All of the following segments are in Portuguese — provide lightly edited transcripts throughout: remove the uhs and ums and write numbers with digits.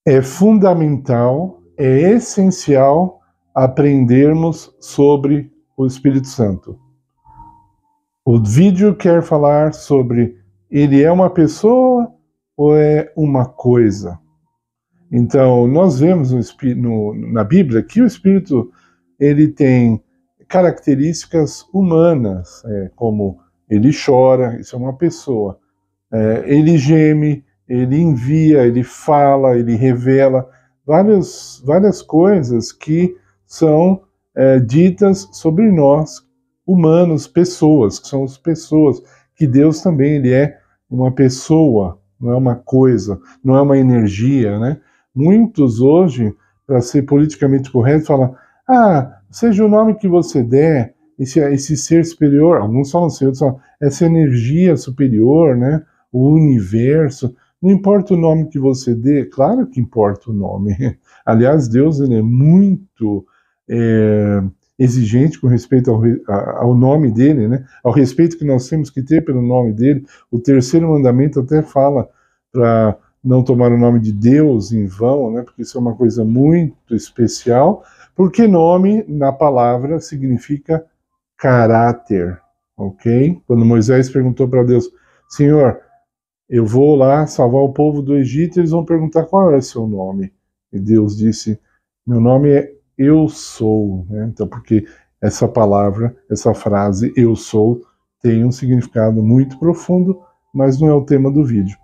É fundamental, é essencial aprendermos sobre o Espírito Santo. O vídeo quer falar sobre ele é uma pessoa ou é uma coisa. Então, nós vemos na Bíblia que o Espírito ele tem características humanas, como ele chora, isso é uma pessoa, ele geme, ele envia, ele fala, ele revela, várias coisas que são ditas sobre nós, humanos, pessoas, que são as pessoas, que Deus também ele é uma pessoa, não é uma coisa, não é uma energia, né? Muitos hoje, para ser politicamente correto, falam, seja o nome que você der, esse ser superior, alguns falam assim, outros falam, essa energia superior, né? O universo, não importa o nome que você dê, claro que importa o nome. Aliás, Deus ele é muito exigente com respeito ao nome dele, né? Ao respeito que nós temos que ter pelo nome dele. O terceiro mandamento até fala para não tomar o nome de Deus em vão, né? Porque isso é uma coisa muito especial, porque nome, na palavra, significa caráter, ok? Quando Moisés perguntou para Deus, Senhor, eu vou lá salvar o povo do Egito, eles vão perguntar qual é o seu nome. E Deus disse, meu nome é Eu Sou, né? Então, porque essa palavra, essa frase, Eu Sou, tem um significado muito profundo, mas não é o tema do vídeo.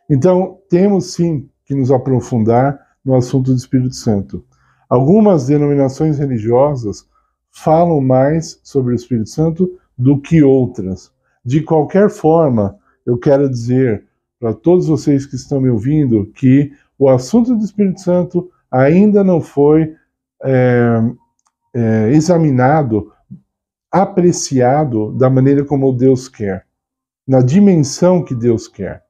Então, temos sim que nos aprofundar no assunto do Espírito Santo. Algumas denominações religiosas falam mais sobre o Espírito Santo do que outras. De qualquer forma, eu quero dizer para todos vocês que estão me ouvindo que o assunto do Espírito Santo ainda não foi examinado, apreciado da maneira como Deus quer, na dimensão que Deus quer.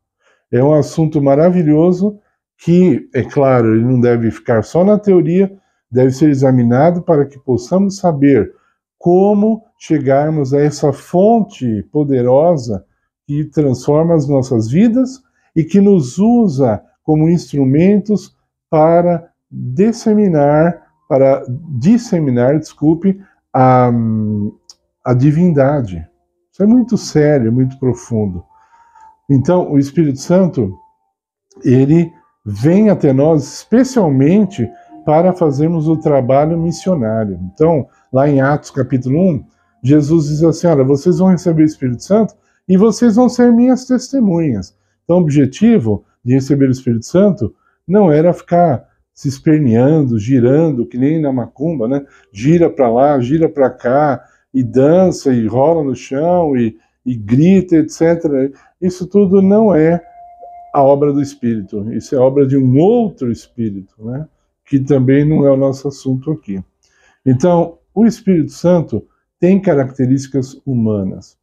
É um assunto maravilhoso que, é claro, ele não deve ficar só na teoria, deve ser examinado para que possamos saber como chegarmos a essa fonte poderosa que transforma as nossas vidas e que nos usa como instrumentos para disseminar, a divindade. Isso é muito sério, muito profundo. Então, o Espírito Santo, ele vem até nós especialmente para fazermos o trabalho missionário. Então, lá em Atos capítulo 1, Jesus diz assim, olha, vocês vão receber o Espírito Santo e vocês vão ser minhas testemunhas. Então, o objetivo de receber o Espírito Santo não era ficar se esperneando, girando, que nem na macumba, né? Gira para lá, gira para cá, e dança, e rola no chão, e grita, etc. Isso tudo não é a obra do Espírito. Isso é obra de um outro Espírito, né? Que também não é o nosso assunto aqui. Então, o Espírito Santo tem características humanas.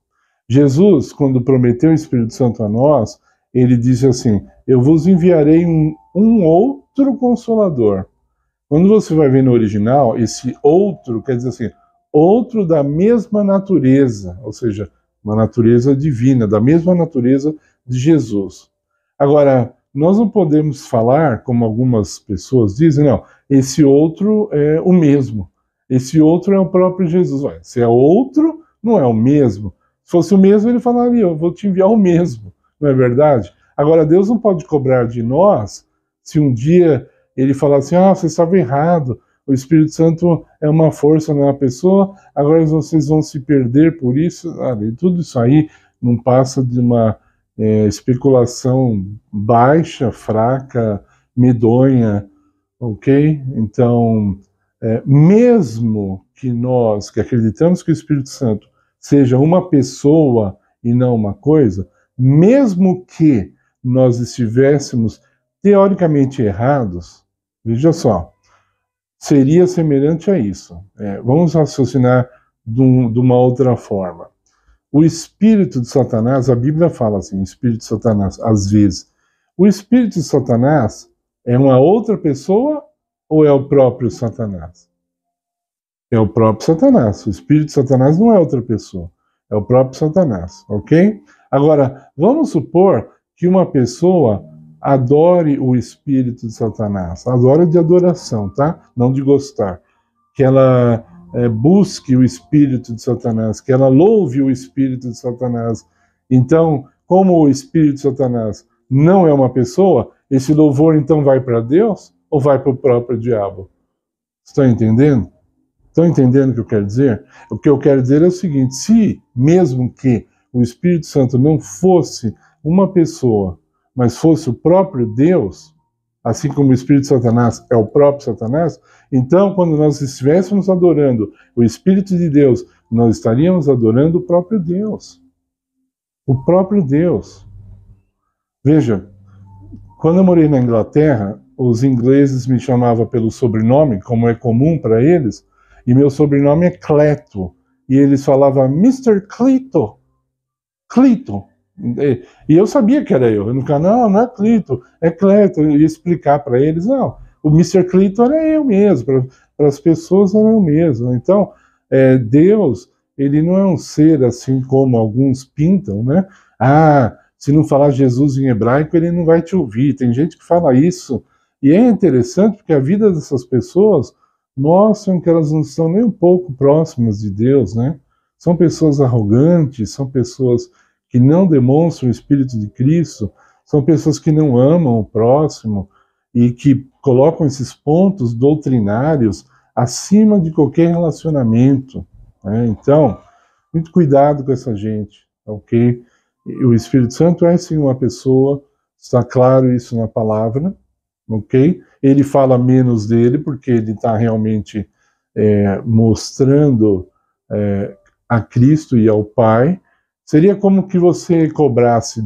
Jesus, quando prometeu o Espírito Santo a nós, ele disse assim, eu vos enviarei um outro Consolador. Quando você vai ver no original, esse outro quer dizer assim, outro da mesma natureza, ou seja, uma natureza divina, da mesma natureza de Jesus. Agora, nós não podemos falar, como algumas pessoas dizem, não, esse outro é o mesmo, esse outro é o próprio Jesus. Ué, se é outro, não é o mesmo. Se fosse o mesmo, ele falaria, eu vou te enviar o mesmo, não é verdade? Agora, Deus não pode cobrar de nós se um dia ele falar assim, você estava errado, o Espírito Santo é uma força, não é uma pessoa, agora vocês vão se perder por isso. E tudo isso aí não passa de uma especulação baixa, fraca, medonha, ok? Então, mesmo que nós, que acreditamos que o Espírito Santo seja uma pessoa e não uma coisa, mesmo que nós estivéssemos teoricamente errados, veja só, seria semelhante a isso. Vamos raciocinar de uma outra forma. O espírito de Satanás, a Bíblia fala assim, o espírito de Satanás, às vezes. O espírito de Satanás é uma outra pessoa ou é o próprio Satanás? É o próprio Satanás. O espírito de Satanás não é outra pessoa. É o próprio Satanás, ok? Agora, vamos supor que uma pessoa adore o espírito de Satanás. Adore de adoração, tá? Não de gostar. Que ela busque o espírito de Satanás, que ela louve o espírito de Satanás. Então, como o espírito de Satanás não é uma pessoa, esse louvor então vai para Deus ou vai para o próprio diabo? Estão entendendo? Estão entendendo o que eu quero dizer? O que eu quero dizer é o seguinte: se mesmo que o Espírito Santo não fosse uma pessoa, mas fosse o próprio Deus, assim como o Espírito de Satanás é o próprio Satanás, então quando nós estivéssemos adorando o Espírito de Deus, nós estaríamos adorando o próprio Deus. O próprio Deus. Veja, quando eu morei na Inglaterra, os ingleses me chamavam pelo sobrenome, como é comum para eles, e meu sobrenome é Cleto. E eles falavam Mr. Clito. Clito. E eu sabia que era eu. Eu não ficava, não é Clito, é Cleto. Eu ia explicar para eles, não. O Mr. Clito era eu mesmo, para as pessoas era eu mesmo. Então, Deus, ele não é um ser assim como alguns pintam, né? Se não falar Jesus em hebraico, ele não vai te ouvir. Tem gente que fala isso. E é interessante porque a vida dessas pessoas mostram que elas não estão nem um pouco próximas de Deus, né? São pessoas arrogantes, são pessoas que não demonstram o Espírito de Cristo, são pessoas que não amam o próximo e que colocam esses pontos doutrinários acima de qualquer relacionamento, né? Então, muito cuidado com essa gente, ok? O Espírito Santo é sim uma pessoa, está claro isso na palavra, ok? Ele fala menos dele porque ele está realmente mostrando a Cristo e ao Pai. Seria como que você cobrasse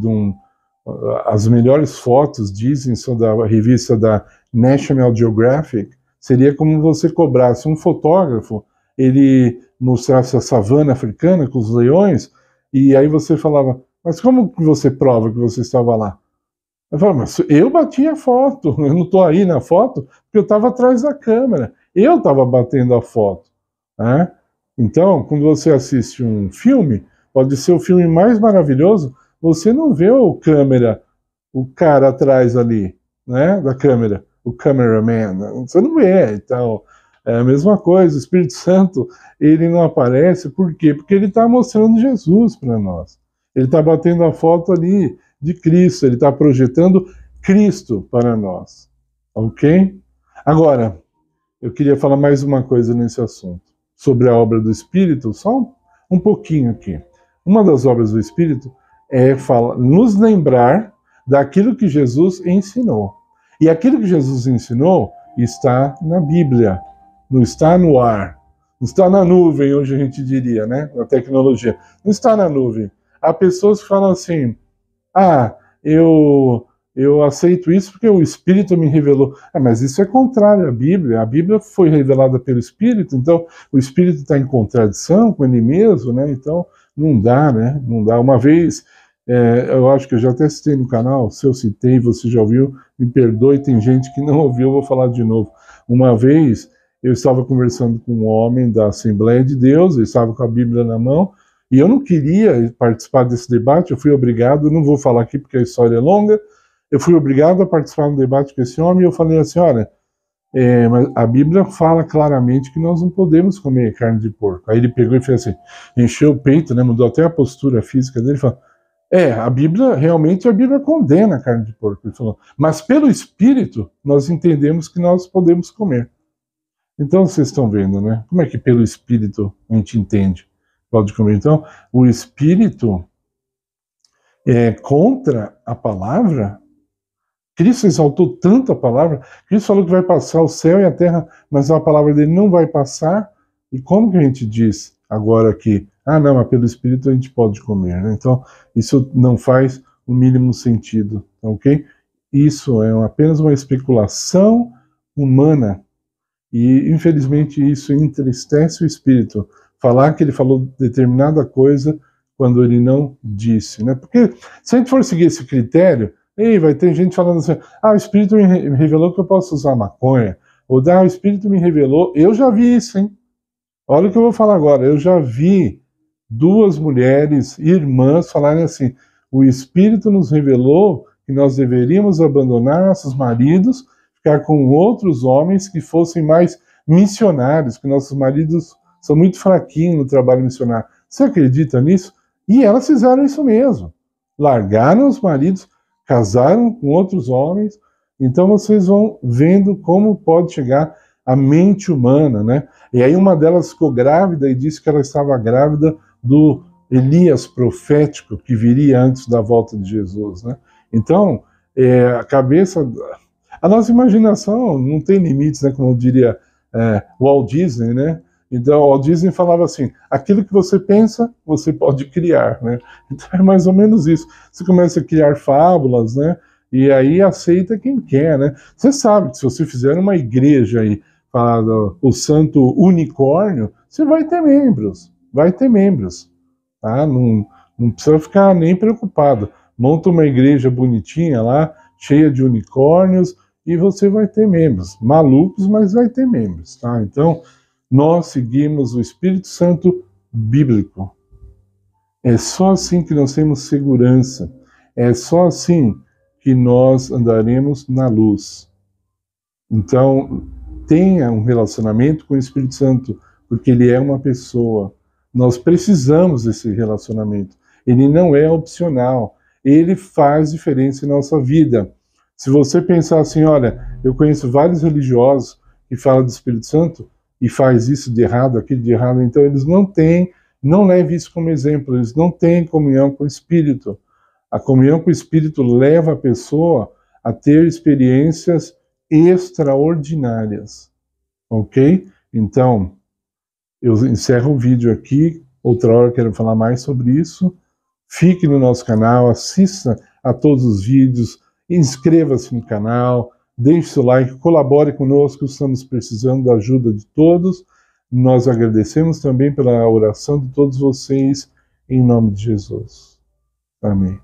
as melhores fotos, dizem, são da revista da National Geographic, seria como você cobrasse um fotógrafo, ele mostrasse a savana africana com os leões, e aí você falava, mas como que você prova que você estava lá? Eu falo, mas eu bati a foto, eu não estou aí na foto, porque eu estava atrás da câmera, eu estava batendo a foto, né? Então, quando você assiste um filme, pode ser o filme mais maravilhoso, você não vê o cara atrás ali, né, da câmera, o cameraman, você não vê. Então, é a mesma coisa, o Espírito Santo, ele não aparece, por quê? Porque ele está mostrando Jesus para nós. Ele está batendo a foto ali de Cristo, ele está projetando Cristo para nós, ok? Agora, eu queria falar mais uma coisa nesse assunto, sobre a obra do Espírito, só um pouquinho aqui. Uma das obras do Espírito é nos lembrar daquilo que Jesus ensinou. E aquilo que Jesus ensinou está na Bíblia, não está no ar, não está na nuvem, hoje a gente diria, né? Na tecnologia. Não está na nuvem. Há pessoas que falam assim, eu aceito isso porque o Espírito me revelou. Mas isso é contrário à Bíblia. A Bíblia foi revelada pelo Espírito, então o Espírito está em contradição com ele mesmo, né? Então não dá, né? Não dá. Uma vez, eu acho que eu já até citei no canal, se eu citei, você já ouviu, me perdoe, tem gente que não ouviu, eu vou falar de novo. Uma vez, eu estava conversando com um homem da Assembleia de Deus, ele estava com a Bíblia na mão, e eu não queria participar desse debate, eu fui obrigado, não vou falar aqui porque a história é longa, eu fui obrigado a participar do debate com esse homem, e eu falei assim, olha, mas a Bíblia fala claramente que nós não podemos comer carne de porco. Aí ele pegou e fez assim, encheu o peito, né, mudou até a postura física dele, e falou, a Bíblia condena a carne de porco. Ele falou, mas pelo Espírito nós entendemos que nós podemos comer. Então vocês estão vendo, né? Como é que pelo Espírito a gente entende? Pode comer. Então, o Espírito é contra a palavra. Cristo exaltou tanto a palavra. Cristo falou que vai passar o céu e a terra, mas a palavra dele não vai passar. E como que a gente diz agora que, não, mas pelo Espírito a gente pode comer, né? Então, isso não faz o mínimo sentido, ok? Isso é apenas uma especulação humana. E, infelizmente, isso entristece o Espírito. Falar que ele falou determinada coisa quando ele não disse, né? Porque se a gente for seguir esse critério, vai ter gente falando assim, o Espírito me revelou que eu posso usar maconha, ou o Espírito me revelou, eu já vi isso, hein? Olha o que eu vou falar agora, eu já vi 2 mulheres, irmãs, falarem assim, o Espírito nos revelou que nós deveríamos abandonar nossos maridos, ficar com outros homens que fossem mais missionários, que nossos maridos são muito fraquinhos no trabalho missionário. Você acredita nisso? E elas fizeram isso mesmo. Largaram os maridos, casaram com outros homens. Então vocês vão vendo como pode chegar a mente humana, né? E aí uma delas ficou grávida e disse que ela estava grávida do Elias profético que viria antes da volta de Jesus, né? Então, a nossa imaginação não tem limites, né? Como diria Walt Disney, né? Então, Walt Disney falava assim, aquilo que você pensa, você pode criar, né? Então é mais ou menos isso. Você começa a criar fábulas, né? E aí aceita quem quer, né? Você sabe que se você fizer uma igreja aí, o Santo Unicórnio, você vai ter membros, tá? Não precisa ficar nem preocupado. Monta uma igreja bonitinha lá, cheia de unicórnios, e você vai ter membros. Malucos, mas vai ter membros, tá? Então, nós seguimos o Espírito Santo bíblico. É só assim que nós temos segurança. É só assim que nós andaremos na luz. Então, tenha um relacionamento com o Espírito Santo, porque ele é uma pessoa. Nós precisamos desse relacionamento. Ele não é opcional. Ele faz diferença em nossa vida. Se você pensar assim, olha, eu conheço vários religiosos que falam do Espírito Santo e faz isso de errado, aquilo de errado, então eles não levem isso como exemplo, eles não têm comunhão com o Espírito. A comunhão com o Espírito leva a pessoa a ter experiências extraordinárias, ok? Então, eu encerro o vídeo aqui, outra hora eu quero falar mais sobre isso. Fique no nosso canal, assista a todos os vídeos, inscreva-se no canal, deixe seu like, colabore conosco, estamos precisando da ajuda de todos. Nós agradecemos também pela oração de todos vocês, em nome de Jesus. Amém.